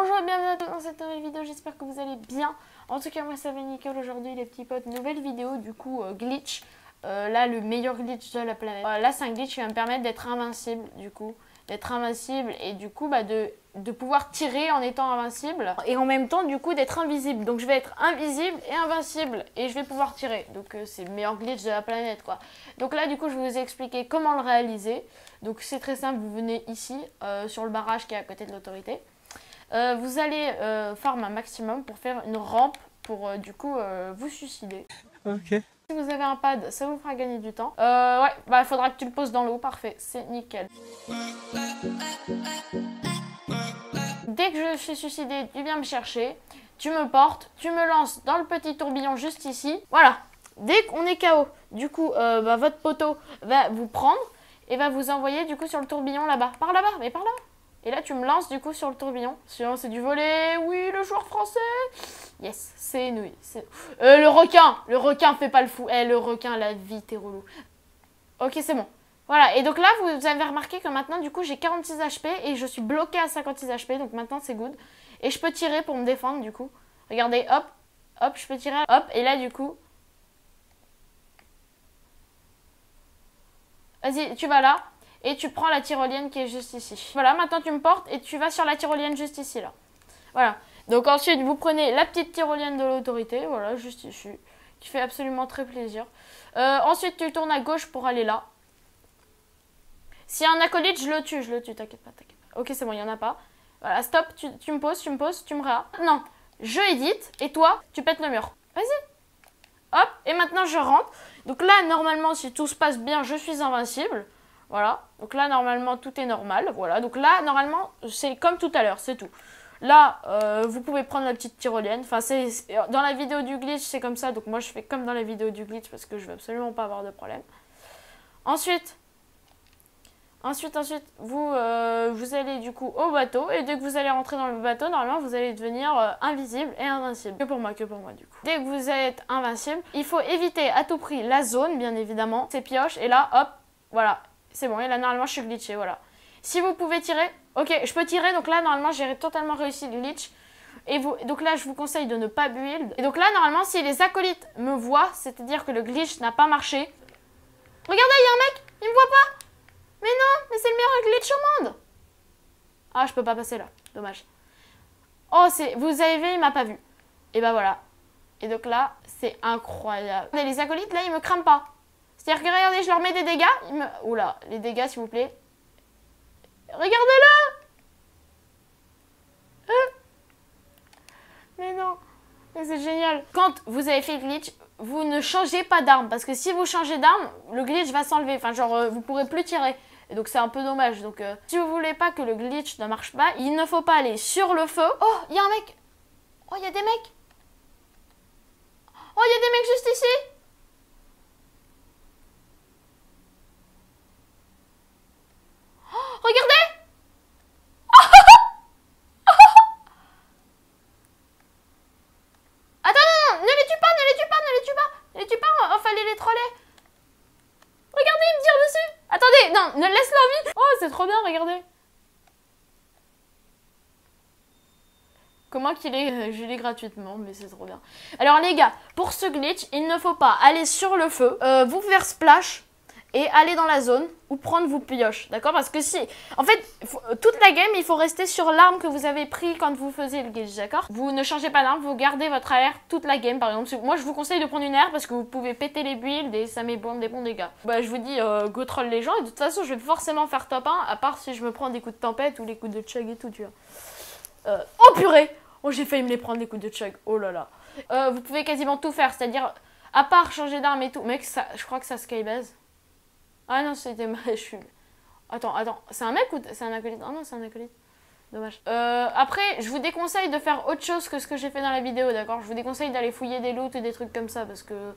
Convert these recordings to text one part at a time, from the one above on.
Bonjour et bienvenue à tous dans cette nouvelle vidéo, j'espère que vous allez bien. En tout cas moi ça va nickel aujourd'hui les petits potes, nouvelle vidéo du coup glitch. Là le meilleur glitch de la planète. Là c'est un glitch qui va me permettre d'être invincible du coup. D'être invincible et du coup de pouvoir tirer en étant invincible. Et en même temps du coup d'être invisible. Donc je vais être invisible et invincible et je vais pouvoir tirer. Donc c'est le meilleur glitch de la planète quoi. Donc là du coup je vais vous expliquer comment le réaliser. Donc c'est très simple, vous venez ici sur le barrage qui est à côté de l'autorité. Vous allez farm un maximum pour faire une rampe pour du coup vous suicider. Ok. Si vous avez un pad, ça vous fera gagner du temps. Ouais, bah il faudra que tu le poses dans l'eau, parfait, c'est nickel. Dès que je suis suicidé, tu viens me chercher, tu me portes, tu me lances dans le petit tourbillon juste ici. Voilà, dès qu'on est KO, du coup votre poteau va vous prendre et va vous envoyer du coup sur le tourbillon là-bas. Par là-bas, mais par là. Et là, tu me lances du coup sur le tourbillon. Sinon, c'est du volet. Oui, le joueur français. Yes, c'est nouille. Le requin fait pas le fou. Le requin, la vie, t'es relou. Ok, c'est bon. Voilà, et donc là, vous avez remarqué que maintenant, du coup, j'ai 46 HP et je suis bloqué à 56 HP. Donc maintenant, c'est good. Et je peux tirer pour me défendre, du coup. Regardez, hop, hop, je peux tirer. Hop, et là, du coup... Vas-y, tu vas là. Et tu prends la tyrolienne qui est juste ici. Voilà, maintenant tu me portes et tu vas sur la tyrolienne juste ici, là. Voilà. Donc ensuite, vous prenez la petite tyrolienne de l'autorité, voilà, juste ici, qui fait absolument très plaisir. Ensuite, tu tournes à gauche pour aller là. S'il y a un acolyte, je le tue, t'inquiète pas, t'inquiète pas. Ok, c'est bon, il n'y en a pas. Voilà, stop, tu me poses, tu me réas. Non, je édite, et toi, tu pètes le mur. Vas-y. Hop, et maintenant je rentre. Donc là, normalement, si tout se passe bien, je suis invincible. Voilà, donc là normalement tout est normal, voilà, donc là normalement c'est comme tout à l'heure, c'est tout. Là, vous pouvez prendre la petite tyrolienne, enfin dans la vidéo du glitch c'est comme ça, donc moi je fais comme dans la vidéo du glitch parce que je veux absolument pas avoir de problème. Ensuite, vous allez du coup au bateau, et dès que vous allez rentrer dans le bateau, normalement vous allez devenir invisible et invincible. Que pour moi du coup. Dès que vous êtes invincible, il faut éviter à tout prix la zone, bien évidemment, ces pioches, et là, hop, voilà. C'est bon, et là normalement je suis glitché, voilà. Si vous pouvez tirer, ok, je peux tirer, donc là normalement j'ai totalement réussi le glitch. Donc là je vous conseille de ne pas build. Et donc là normalement si les acolytes me voient, c'est-à-dire que le glitch n'a pas marché. Regardez, il y a un mec, il me voit pas. Mais non, mais c'est le meilleur glitch au monde. Ah, je peux pas passer là, dommage. Oh, vous avez vu, il m'a pas vu. Et bah voilà. Et donc là, c'est incroyable. Et les acolytes là, ils me crament pas. C'est-à-dire que regardez, je leur mets des dégâts. Oula, les dégâts s'il vous plaît. Regardez-le. Mais non, mais c'est génial. Quand vous avez fait le glitch, vous ne changez pas d'arme. Parce que si vous changez d'arme, le glitch va s'enlever. Enfin genre, vous pourrez plus tirer. Et donc c'est un peu dommage. Donc si vous voulez pas que le glitch ne marche pas, il ne faut pas aller sur le feu. Oh, il y a un mec. Oh, il y a des mecs. Oh, il y a des mecs juste ici. Regardez! Attends, non, ne les tue pas, ne les tue pas, oh, fallait les troller. Regardez, il me tire dessus. Attendez, non, ne laisse-le en vie. Oh, c'est trop bien, regardez. Comment qu'il est gelé gratuitement, mais c'est trop bien. Alors les gars, pour ce glitch, il ne faut pas aller sur le feu, vous faire splash et aller dans la zone ou prendre vos pioches, d'accord? Parce que si, en fait, toute la game, il faut rester sur l'arme que vous avez pris quand vous faisiez le glitch, d'accord? Vous ne changez pas d'arme, vous gardez votre AR toute la game, par exemple. Moi, je vous conseille de prendre une AR parce que vous pouvez péter les builds et ça met des bons dégâts. Bah, je vous dis, go troll les gens, et de toute façon, je vais forcément faire top 1, à part si je me prends des coups de tempête ou les coups de chug et tout, tu vois. Oh purée! Oh, j'ai failli me les prendre des coups de chug, oh là là. Vous pouvez quasiment tout faire, c'est-à-dire, à part changer d'arme et tout. Mec, je crois que ça skybase. Ah non, c'était... Je suis... Attends, c'est un mec ou c'est un acolyte? Oh non, c'est un acolyte. Dommage. Après, je vous déconseille de faire autre chose que ce que j'ai fait dans la vidéo, d'accord? Je vous déconseille d'aller fouiller des loots et des trucs comme ça, parce que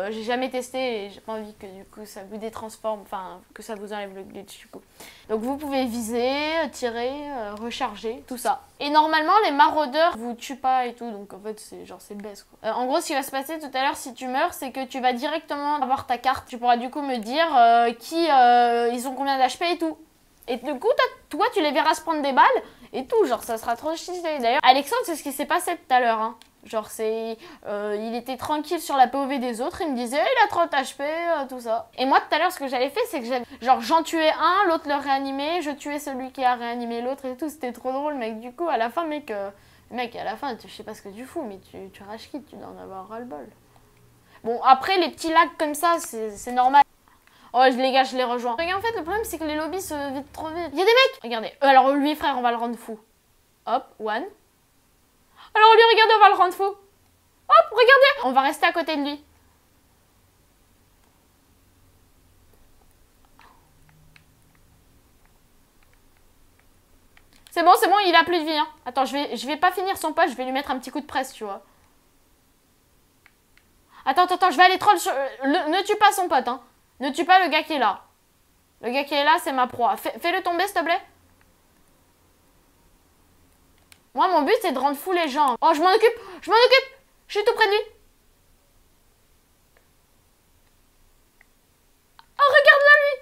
j'ai jamais testé et j'ai pas envie que du coup ça vous détransforme, enfin que ça vous enlève le glitch du coup. Donc vous pouvez viser, tirer, recharger, tout ça. Et normalement les maraudeurs vous tuent pas et tout, donc en fait c'est genre c'est baisse quoi. En gros ce qui va se passer tout à l'heure si tu meurs, c'est que tu vas directement avoir ta carte. Tu pourras du coup me dire ils ont combien d'HP et tout. Et du coup, toi, tu les verras se prendre des balles et tout. Genre, ça sera trop stylé. D'ailleurs, Alexandre, c'est ce qui s'est passé tout à l'heure. Hein. Genre, il était tranquille sur la POV des autres. Il me disait, il a 30 HP, tout ça. Et moi, tout à l'heure, ce que j'avais fait, c'est que j'en tuais un, l'autre le réanimait. Je tuais celui qui a réanimé l'autre et tout. C'était trop drôle, mec. Du coup, à la fin, mec, à la fin, je sais pas ce que tu fous, mais tu rage quitte. Tu dois en avoir ras-le-bol. Bon, après, les petits lags comme ça, c'est normal. Oh, les gars, je les rejoins. Regarde, en fait, le problème, c'est que les lobbies se vident trop vite. Il y a des mecs. Regardez. Alors, lui, frère, on va le rendre fou. Hop, one. Alors, lui, regardez, on va le rendre fou. Hop, regardez. On va rester à côté de lui. C'est bon, il a plus de vie. Hein. Attends, je vais pas finir son poste, je vais lui mettre un petit coup de presse, tu vois. Attends, je vais aller troll sur... Ne tue pas son pote, hein. Ne tue pas le gars qui est là. Le gars qui est là, c'est ma proie. Fais-le tomber, s'il te plaît. Moi, mon but, c'est de rendre fou les gens. Oh, je m'en occupe. Je suis tout près de lui. Oh, regarde-le, lui.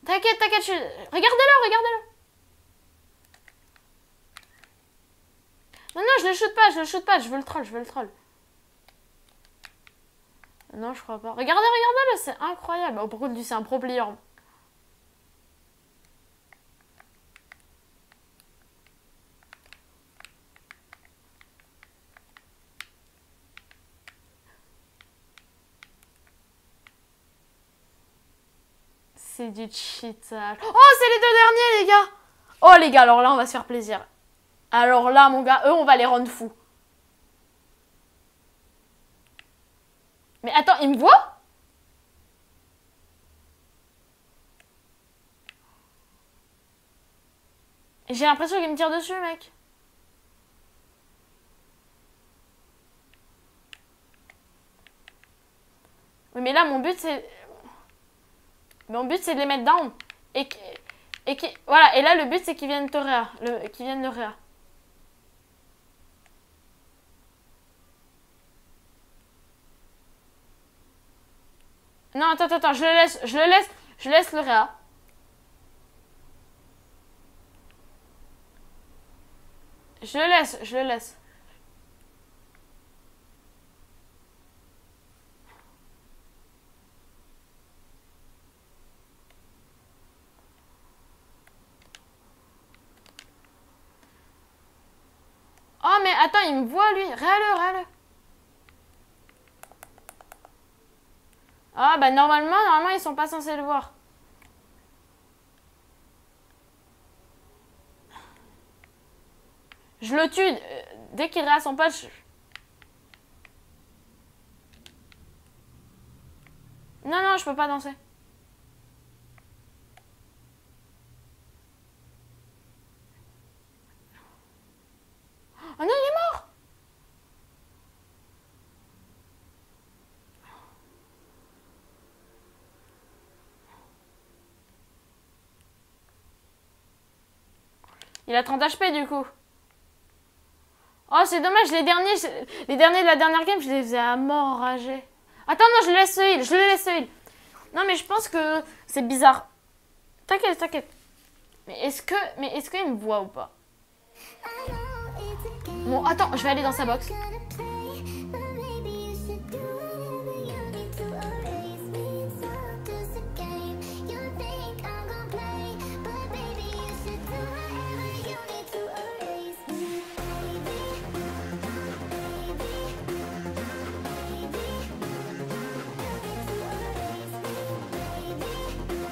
T'inquiète, regardez-le. Non, je le shoot pas, je veux le troll. Non, je crois pas. Regardez-le, c'est incroyable. Oh, pourquoi lui, c'est un pro player. C'est du cheatage. Oh, c'est les deux derniers, les gars. Oh, les gars, alors là, on va se faire plaisir. Alors là, mon gars, eux, on va les rendre fous. Mais attends, il me voit? J'ai l'impression qu'il me tire dessus, mec. Oui, mais là, mon but, c'est... de les mettre down. Voilà, et là, le but, c'est qu'ils viennent te réa. Qu'ils viennent le réa. Non, attends, je laisse le réa. Je le laisse. Oh, mais attends, il me voit, lui. Réa-le. Ah, bah normalement, ils sont pas censés le voir. Je le tue. Dès qu'il réa son pote, Non, je peux pas danser. Oh non, il est mort. Il a 30 HP du coup. Oh, c'est dommage, les derniers de la dernière game, je les faisais à mort enragés. Attends, non, je le laisse heal. Non, mais je pense que c'est bizarre. T'inquiète. Mais est-ce qu'il me voit ou pas? Bon, attends, je vais aller dans sa box.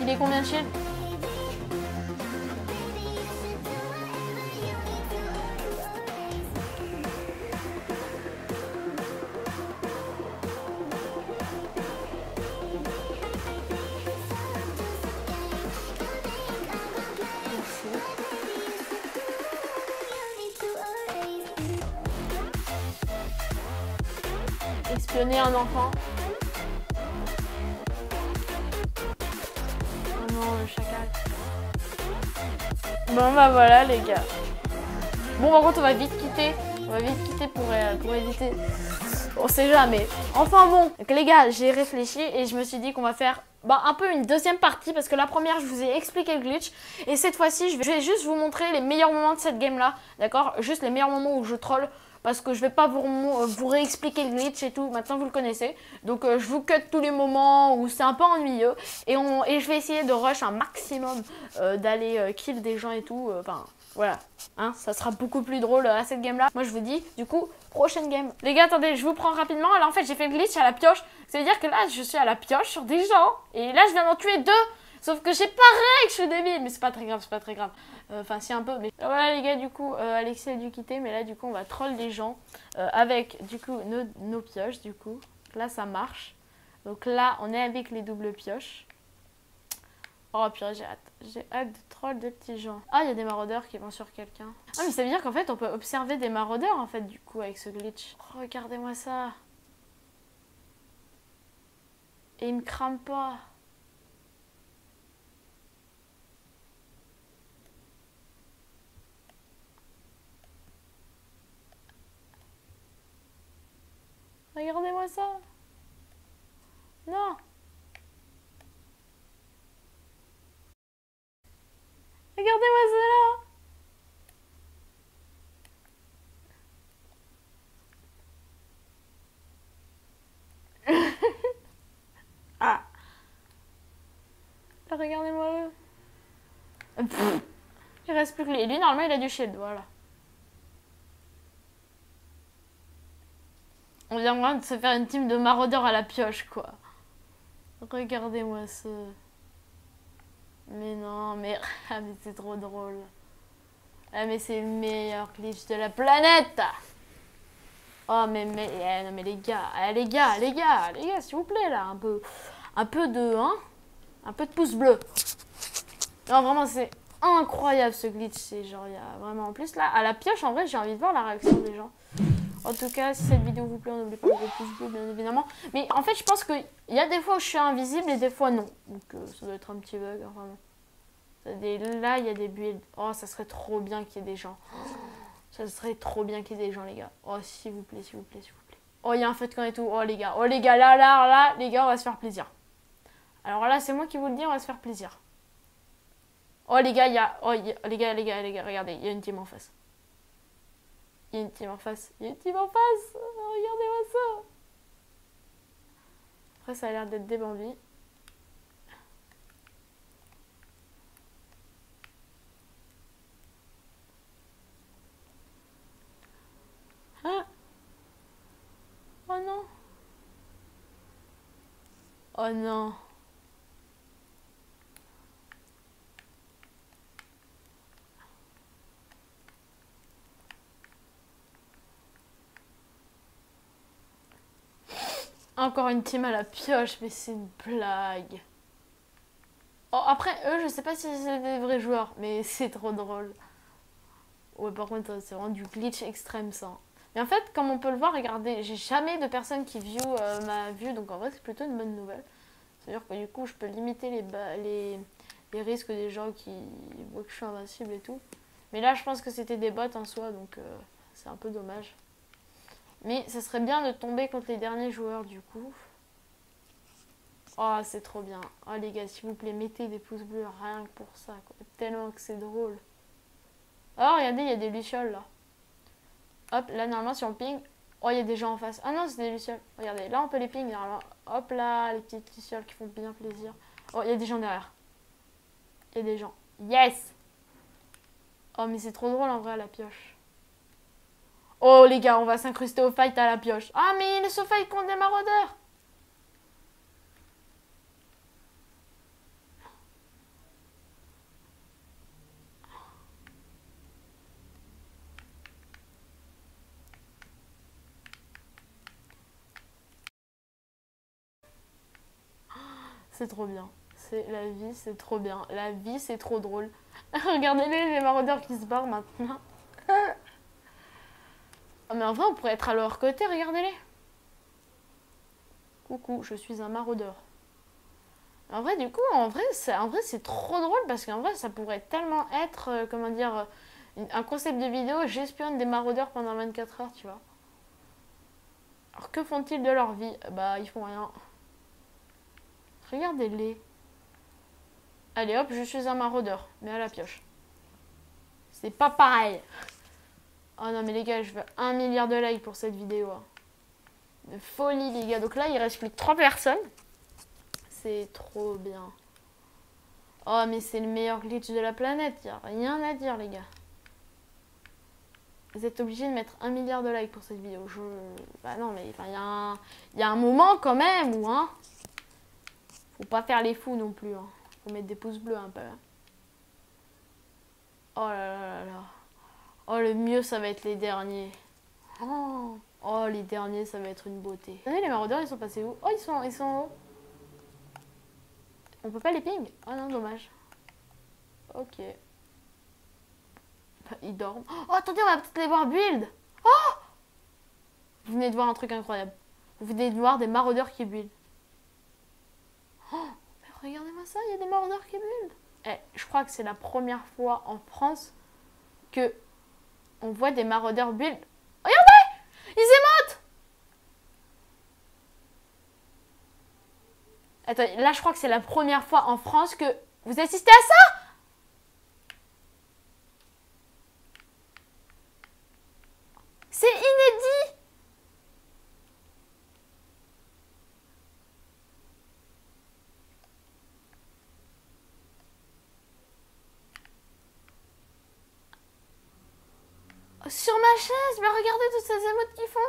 Il est combien de shield? Espionner un enfant. Oh non, le chacal. Bon bah voilà les gars. Bon par contre on va vite quitter. Pour éviter. On sait jamais. Enfin bon. Donc les gars, j'ai réfléchi et je me suis dit qu'on va faire un peu une deuxième partie parce que la première je vous ai expliqué le glitch et cette fois-ci je vais juste vous montrer les meilleurs moments de cette game là, d'accord, juste les meilleurs moments où je troll parce que je vais pas vous réexpliquer le glitch et tout, maintenant vous le connaissez, donc je vous cut tous les moments où c'est un peu ennuyeux et je vais essayer de rush un maximum, d'aller kill des gens et tout, enfin voilà, hein, ça sera beaucoup plus drôle à cette game là. Moi je vous dis du coup prochaine game. Les gars attendez, je vous prends rapidement. Alors en fait j'ai fait le glitch à la pioche. Ça veut dire que là je suis à la pioche sur des gens. Et là je viens d'en tuer 2. Sauf que j'ai pareil que je suis débile. Mais c'est pas très grave, c'est pas très grave. Enfin si un peu. Mais voilà les gars du coup Alexis a dû quitter. Mais là du coup on va troll les gens avec du coup nos pioches du coup. Là ça marche. Donc là on est avec les doubles pioches. Oh purée, j'ai hâte. J'ai hâte de troll des petits gens. Ah, il y a des maraudeurs qui vont sur quelqu'un. Ah, mais ça veut dire qu'en fait, on peut observer des maraudeurs, en fait, du coup, avec ce glitch. Oh, regardez-moi ça. Et il me crame pas. Regardez-moi ça. Non. Regardez-moi ça là. Ah. Regardez-moi le. Il reste plus que lui. Lui, normalement, il a du shield, voilà. On vient vraiment de se faire une team de maraudeurs à la pioche, quoi. Regardez-moi ça. Mais non, mais... Ah, mais c'est trop drôle. Ah, mais c'est le meilleur glitch de la planète. Oh, non, mais les gars, les gars, s'il vous plaît, là, un peu de, hein, un peu de pouce bleu. Non, vraiment, c'est incroyable, ce glitch. C'est genre, il y a vraiment... En plus, là, à la pioche, en vrai, j'ai envie de voir la réaction des gens. En tout cas, si cette vidéo vous plaît, n'oubliez pas le pouce bleu, bien évidemment. Mais en fait, je pense qu'il y a des fois où je suis invisible et des fois non. Donc, ça doit être un petit bug, hein, vraiment. Là, il y a des builds. Oh, ça serait trop bien qu'il y ait des gens. Ça serait trop bien qu'il y ait des gens, les gars. Oh, s'il vous plaît, s'il vous plaît, s'il vous plaît. Oh, il y a un feu de camp et tout. Oh, les gars, là, les gars, on va se faire plaisir. Alors là, c'est moi qui vous le dis, on va se faire plaisir. Oh, les gars, il y a... Oh, les gars, regardez, il y a une team en face. Il y a une team en face. Il y a une team en face. Oh, regardez-moi ça. Après, ça a l'air d'être des bambis. Ah. Oh non. Oh non. Encore une team à la pioche, mais c'est une blague. Oh, après, eux, je sais pas si c'est des vrais joueurs, mais c'est trop drôle. Ouais, par contre, c'est vraiment du glitch extrême, ça. Mais en fait, comme on peut le voir, regardez, j'ai jamais de personne qui view ma vue, donc en vrai, c'est plutôt une bonne nouvelle. C'est-à-dire que du coup, je peux limiter les risques des gens qui voient que je suis invincible et tout. Mais là, je pense que c'était des bots en soi, donc c'est un peu dommage. Mais ça serait bien de tomber contre les derniers joueurs, du coup. Oh, c'est trop bien. Oh, les gars, s'il vous plaît, mettez des pouces bleus rien que pour ça, quoi. Tellement que c'est drôle. Oh, regardez, il y a des lucioles, là. Hop, là, normalement, si on ping... Oh, il y a des gens en face. Ah non, c'est des lucioles. Regardez, là, on peut les ping, normalement. Hop là, les petites lucioles qui font bien plaisir. Oh, il y a des gens derrière. Il y a des gens. Yes! Oh, mais c'est trop drôle, en vrai, à la pioche. Oh, les gars, on va s'incruster au fight à la pioche. Ah, mais il se fight contre des maraudeurs! C'est trop bien. La vie, c'est trop bien. La vie, c'est trop drôle. Regardez-les maraudeurs qui se barrent maintenant. Oh, mais en vrai, on pourrait être à leur côté, regardez-les. Coucou, je suis un maraudeur. En vrai, du coup, en vrai, c'est trop drôle parce qu'en vrai, ça pourrait tellement être, comment dire, un concept de vidéo. J'espionne des maraudeurs pendant 24 heures, tu vois. Alors, que font-ils de leur vie? Bah, ils font rien. Regardez-les. Allez hop, je suis un maraudeur. Mais à la pioche. C'est pas pareil. Oh non mais les gars, je veux 1 milliard de likes pour cette vidéo. De folie les gars. Donc là, il reste plus que 3 personnes. C'est trop bien. Oh mais c'est le meilleur glitch de la planète. Il n'y a rien à dire les gars. Vous êtes obligés de mettre 1 milliard de likes pour cette vidéo. Bah non mais il y a un moment quand même où hein. Faut pas faire les fous non plus. Hein. Faut mettre des pouces bleus un peu. Hein. Oh là là là là. Oh le mieux ça va être les derniers. Oh les derniers ça va être une beauté. Vous savez les maraudeurs ils sont passés où? Oh ils sont où? On peut pas les ping? Oh non dommage. Ok. Bah, ils dorment. Oh attendez on va peut-être les voir build. Oh vous venez de voir un truc incroyable. Vous venez de voir des maraudeurs qui build. Oh mais regardez-moi ça, il y a des maraudeurs qui build. Eh, je crois que c'est la première fois en France que on voit des maraudeurs build. Regardez! Ils émotent! Attends, là je crois que c'est la première fois en France que vous assistez à ça? C'est inédit! Sur ma chaise, mais regardez toutes ces émotes qu'ils font.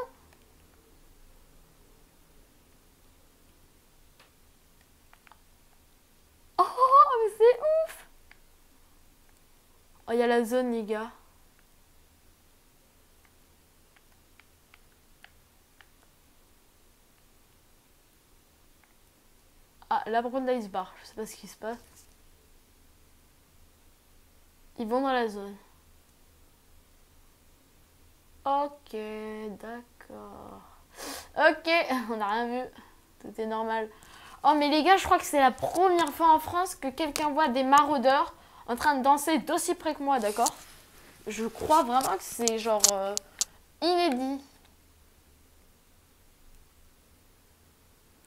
Oh, mais c'est ouf. Oh, il y a la zone, les gars. Ah, là, par contre, là, ils se barrent. Je sais pas ce qui se passe. Ils vont dans la zone. Ok, d'accord. Ok, on n'a rien vu. Tout est normal. Oh, mais les gars, je crois que c'est la première fois en France que quelqu'un voit des maraudeurs en train de danser d'aussi près que moi, d'accord? Je crois vraiment que c'est genre inédit.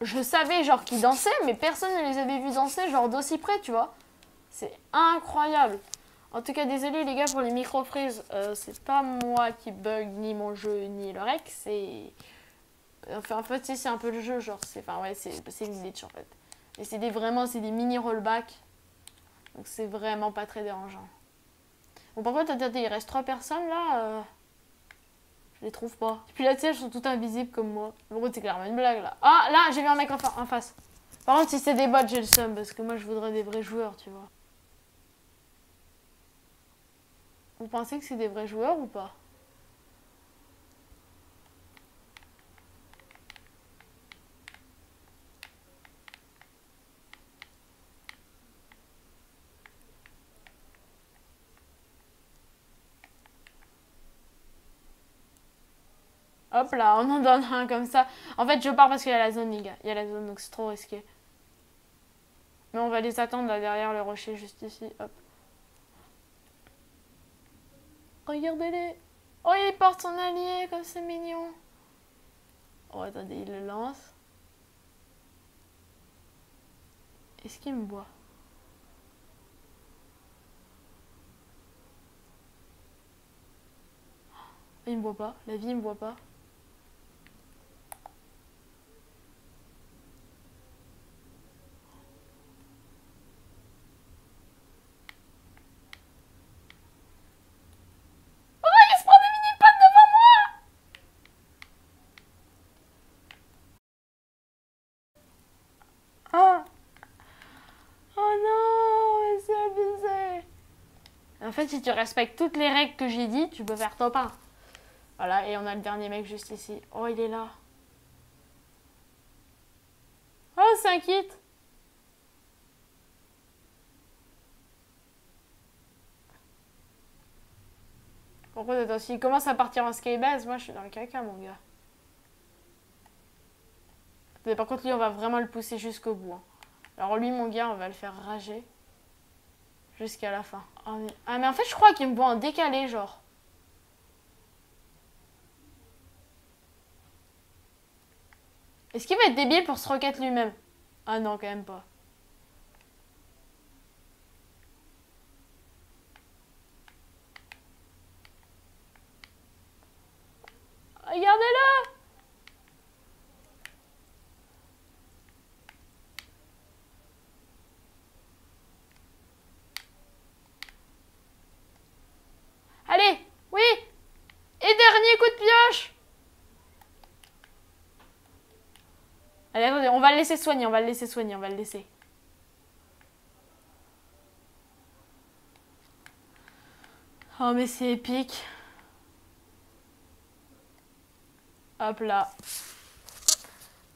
Je savais genre qu'ils dansaient, mais personne ne les avait vus danser genre d'aussi près, tu vois. C'est incroyable. En tout cas, désolé les gars pour les micro-frises. C'est pas moi qui bug, ni mon jeu, ni le rec. C'est... Enfin, en fait, c'est un peu le jeu, genre. Enfin, ouais, c'est une glitch en fait. Et c'est vraiment, c'est des mini rollbacks. Donc c'est vraiment pas très dérangeant. Bon, par contre, attendez, il reste 3 personnes là. Je les trouve pas. Et puis là, tu sais, elles sont toutes invisibles comme moi. Bon, c'est clairement une blague là. Ah, là, j'ai vu un mec en face. Par contre, si c'est des bots, j'ai le seum. Parce que moi, je voudrais des vrais joueurs, tu vois. Vous pensez que c'est des vrais joueurs ou pas? Hop là, on en donne un comme ça. En fait, je pars parce qu'il y a la zone, les gars. Il y a la zone, donc c'est trop risqué. Mais on va les attendre là derrière le rocher, juste ici. Hop. Regardez-les. Oh, il porte son allié, comme c'est mignon. Oh, attendez, il le lance. Est-ce qu'il me voit? Il me voit pas. La vie, il me voit pas. Oh, oh non, mais c'est abusé. En fait, si tu respectes toutes les règles que j'ai dit, tu peux faire top 1. Voilà, et on a le dernier mec juste ici. Oh, il est là. Oh, c'est un kit. Par contre, attends, s'il commence à partir en skybase, moi je suis dans le caca, mon gars. Mais par contre, lui, on va vraiment le pousser jusqu'au bout. Hein. Alors lui, mon gars, on va le faire rager. Jusqu'à la fin. Oh, mais... Ah, mais en fait, je crois qu'il me voit en décalé, genre. Est-ce qu'il va être débile pour se rocket lui-même? Ah non, quand même pas. va le laisser soigner, on va le laisser soigner, on va le laisser. Oh mais c'est épique. Hop là.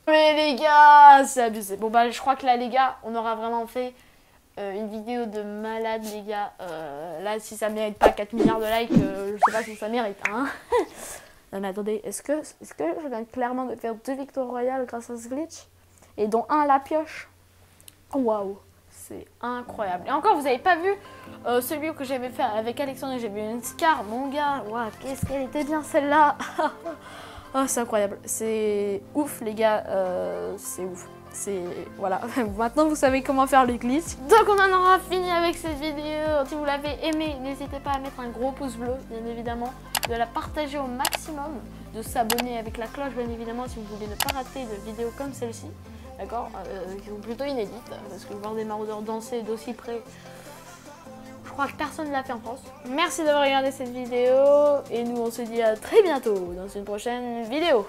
Mais les gars, c'est abusé. Bon bah je crois que là les gars, on aura vraiment fait une vidéo de malade les gars. Là si ça mérite pas 4 milliards de likes, je sais pas si ça mérite. Hein. Non mais attendez, est-ce que je viens clairement de faire 2 victoires royales grâce à ce glitch? Et dont un à la pioche. Waouh, c'est incroyable. Et encore, vous avez pas vu celui que j'avais fait avec Alexandre, j'ai vu une Scar, mon gars. Waouh, qu'est-ce qu'elle était bien celle-là. Oh, c'est incroyable. C'est ouf les gars, c'est ouf. C'est... Voilà, maintenant vous savez comment faire les glitches. Donc on en aura fini avec cette vidéo. Si vous l'avez aimé, n'hésitez pas à mettre un gros pouce bleu, bien évidemment. De la partager au maximum. De s'abonner avec la cloche, bien évidemment, si vous voulez ne pas rater de vidéos comme celle-ci. D'accord, qui sont plutôt inédites. Parce que voir des maraudeurs danser d'aussi près, je crois que personne ne l'a fait en France. Merci d'avoir regardé cette vidéo. Et nous on se dit à très bientôt dans une prochaine vidéo.